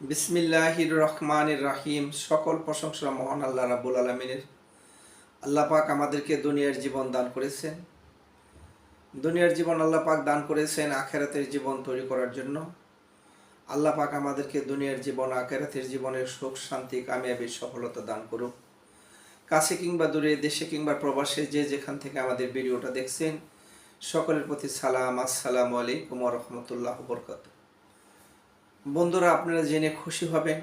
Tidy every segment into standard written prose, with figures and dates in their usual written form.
বিসমিল্লাহির রহমানির রাহিম। সকল প্রশংসা মহান আল্লাহ রাব্বুল আলামিনের। আল্লাহ পাক আমাদেরকে দুনিয়ার জীবন দান করেছেন। দুনিয়ার জীবন আল্লাহ পাক দান করেছেন আখিরাতের জীবন তৈরি করার জন্য। আল্লাহ পাক আমাদেরকে দুনিয়ার জীবন আখিরাতের জীবনের সুখ শান্তি কামিয়াবি সফলতা দান করুক। কাছে কিংবা দূরে, দেশে কিংবা প্রবাসে, যে যেখান থেকে আমাদের ভিডিওটা দেখছেন, সকলের প্রতি সালাম, আসসালামু আলাইকুম ওয়া রাহমাতুল্লাহি ওয়া বারাকাতুহু। বন্ধুরা, আপনারা জেনে খুশি হবেন,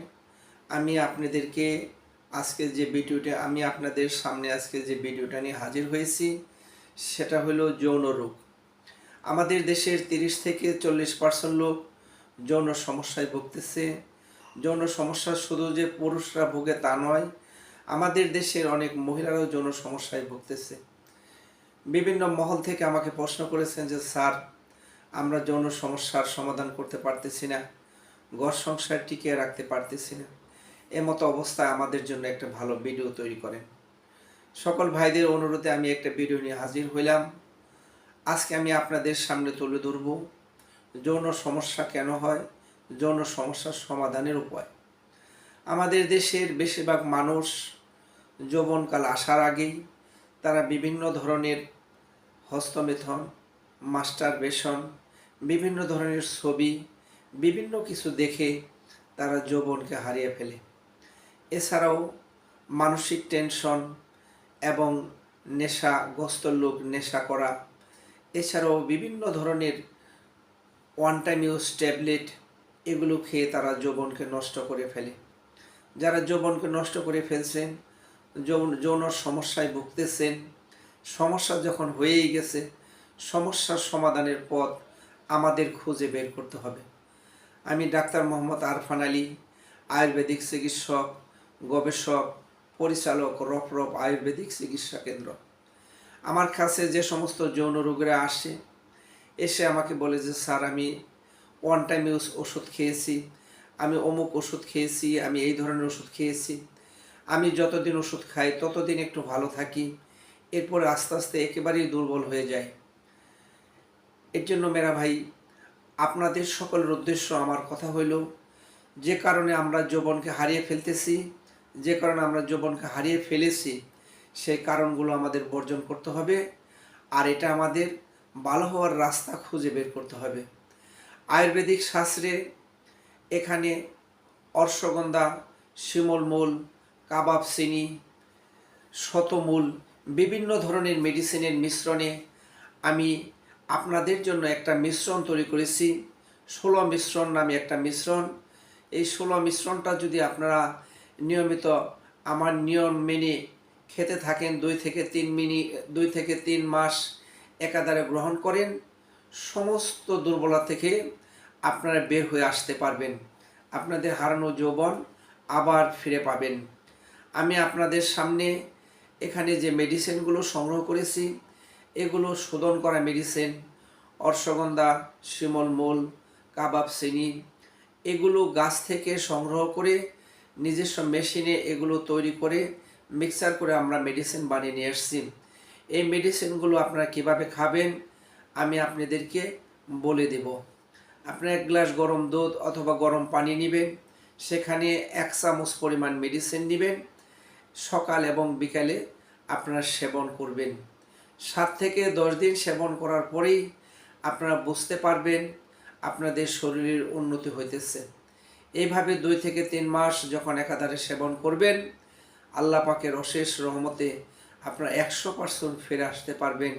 আমি আপনাদেরকে আপনাদের সামনে আজকে যে ভিডিওটা নিয়ে হাজির হয়েছি সেটা হলো যৌন রোগ। আমাদের দেশের 30 থেকে 40% লোক যৌন সমস্যায় ভুগতেছে। যৌন সমস্যা শুধু যে পুরুষরা ভোগে তা নয়, আমাদের দেশের অনেক মহিলারাও যৌন সমস্যায় ভুগতেছে। বিভিন্ন মহল থেকে আমাকে প্রশ্ন করেছেন যে স্যার, আমরা যৌন সমস্যার সমাধান করতে পারতেছি না, ঘর সংসার টিকিয়ে রাখতে পারতেছি না। এমতো অবস্থায় আমাদের জন্য একটা ভালো ভিডিও তৈরি করেন। সকল ভাইদের অনুরোধে আমি একটা ভিডিও নিয়ে হাজির হইলাম। আজকে আমি আপনাদের সামনে তুলে ধরব যৌন সমস্যা কেন হয়, যৌন সমস্যার সমাধানের উপায়। আমাদের দেশের বেশিরভাগ মানুষ যৌবনকাল আসার আগেই তারা বিভিন্ন ধরনের হস্তমেথন, মাস্টারবেশন, বিভিন্ন ধরনের ছবি, বিভিন্ন কিছু দেখে তারা যৌবনকে হারিয়ে ফেলে। এছাড়াও মানসিক টেনশন এবং নেশাগ্রস্ত লোক নেশা করা, এছাড়াও বিভিন্ন ধরনের ওয়ান টাইম ইউজ ট্যাবলেট, এগুলো খেয়ে তারা যৌবনকে নষ্ট করে ফেলে। যারা যৌবনকে নষ্ট করে ফেলছেন, যৌন সমস্যায় ভুগতেছেন, সমস্যা যখন হয়েই গেছে, সমস্যার সমাধানের পথ আমাদের খুঁজে বের করতে হবে। আমি ডাক্তার মোহাম্মদ আরফান আলী, আয়ুর্বেদিক চিকিৎসক, গবেষক, পরিচালক, রফরফ আয়ুর্বেদিক চিকিৎসা কেন্দ্র। আমার কাছে যে সমস্ত যৌন রোগীরা এসে আমাকে বলে যে স্যার, আমি ওয়ান টাইম ইউজ ওষুধ খেয়েছি, আমি অমুক ওষুধ খেয়েছি, আমি এই ধরনের ওষুধ খেয়েছি, আমি যতদিন ওষুধ খাই ততদিন একটু ভালো থাকি, এরপরে আস্তে আস্তে একেবারেই দুর্বল হয়ে যায়। এর জন্য মেরা ভাই, আপনাদের সকলের উদ্দেশ্য আমার কথা হইল, যে কারণে আমরা যৌবনকে হারিয়ে ফেলতেছি, যে কারণে আমরা যৌবনকে হারিয়ে ফেলেছি, সেই কারণগুলো আমাদের বর্জন করতে হবে। আর এটা আমাদের ভালো হওয়ার রাস্তা খুঁজে বের করতে হবে। আয়ুর্বেদিক শাস্ত্রে এখানে অশ্বগন্ধা, শিমলমূল, কাবাব চিনি, শতমূল, বিভিন্ন ধরনের মেডিসিনের মিশ্রণে আমি আপনাদের জন্য একটা মিশ্রণ তৈরি করেছি। 16 মিশ্রণ নামে একটা মিশ্রণ। এই 16 মিশ্রণটা যদি আপনারা নিয়মিত আমার নিয়ম মেনে খেতে থাকেন, 2 থেকে 3 মাস একাধারে গ্রহণ করেন, সমস্ত দুর্বলতা থেকে আপনারা বের হয়ে আসতে পারবেন। আপনাদের হারানো যৌবন আবার ফিরে পাবেন। আমি আপনাদের সামনে এখানে যে মেডিসিনগুলো সংগ্রহ করেছি, এগুলো শোধন করা মেডিসিন। অশ্বগন্ধা, শিমলমূল, কাবাব চিনি, এগুলো গাছ থেকে সংগ্রহ করে নিজস্ব মেশিনে এগুলো তৈরি করে মিক্সার করে আমরা মেডিসিন বানিয়ে নিয়ে আসছি। এই মেডিসিনগুলো আপনারা কিভাবে খাবেন আমি আপনাদেরকে বলে দেব। আপনারা 1 গ্লাস গরম দুধ অথবা গরম পানি নেবেন, সেখানে 1 চামচ পরিমাণ মেডিসিন নেবেন, সকাল এবং বিকালে আপনারা সেবন করবেন। 7 থেকে 10 দিন সেবন করার পরেই আপনারা বুঝতে পারবেন আপনাদের শরীরের উন্নতি হইতেছে। এইভাবে 2 থেকে 3 মাস যখন একাধারে সেবন করবেন, আল্লাহ পাকের অশেষ রহমতে আপনারা 100% ফিরে আসতে পারবেন।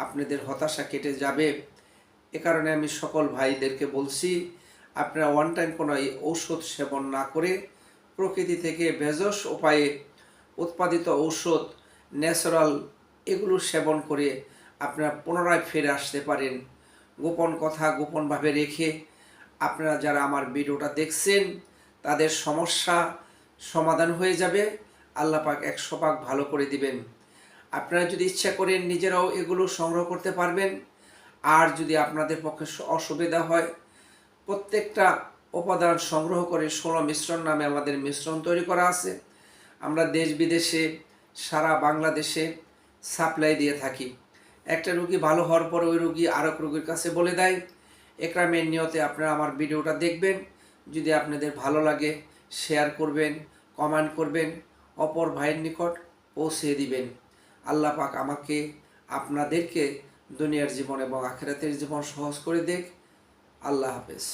আপনাদের হতাশা কেটে যাবে। এ কারণে আমি সকল ভাইদেরকে বলছি, আপনারা ওয়ান টাইম কোনো ঔষধ সেবন না করে প্রকৃতি থেকে ভেষজ উপায়ে উৎপাদিত ঔষধ, ন্যাচারাল, এগুলো সেবন করে আপনারা পুনরায় ফিরে আসতে পারেন। গোপন কথা গোপনভাবে রেখে আপনারা যারা আমার ভিডিওটা দেখছেন, তাদের সমস্যা সমাধান হয়ে যাবে। আল্লাহ পাক 100 ভাগ ভালো করে দিবেন। আপনারা যদি ইচ্ছা করেন নিজেরাও এগুলো সংগ্রহ করতে পারবেন। আর যদি আপনাদের পক্ষে অসুবিধা হয়, প্রত্যেকটা উপাদান সংগ্রহ করে 16 মিশ্রণ নামে আমাদের মিশ্রণ তৈরি করা আছে। আমরা দেশ বিদেশে, সারা বাংলাদেশে সাপ্লাই দিয়ে থাকি। একটা রোগী ভালো হওয়ার পর ওই রোগী আরেক রোগীর কাছে বলে দেয়। একরামের নিয়তে আপনারা আমার ভিডিওটা দেখবেন, যদি আপনাদের ভালো লাগে শেয়ার করবেন, কমেন্ট করবেন, অপর ভাইয়ের নিকট পৌঁছে দিবেন। আল্লাহ পাক আমাকে আপনাদেরকে দুনিয়ার জীবন এবং আখিরাতের জীবন সহজ করে দেখ। আল্লাহ হাফেজ।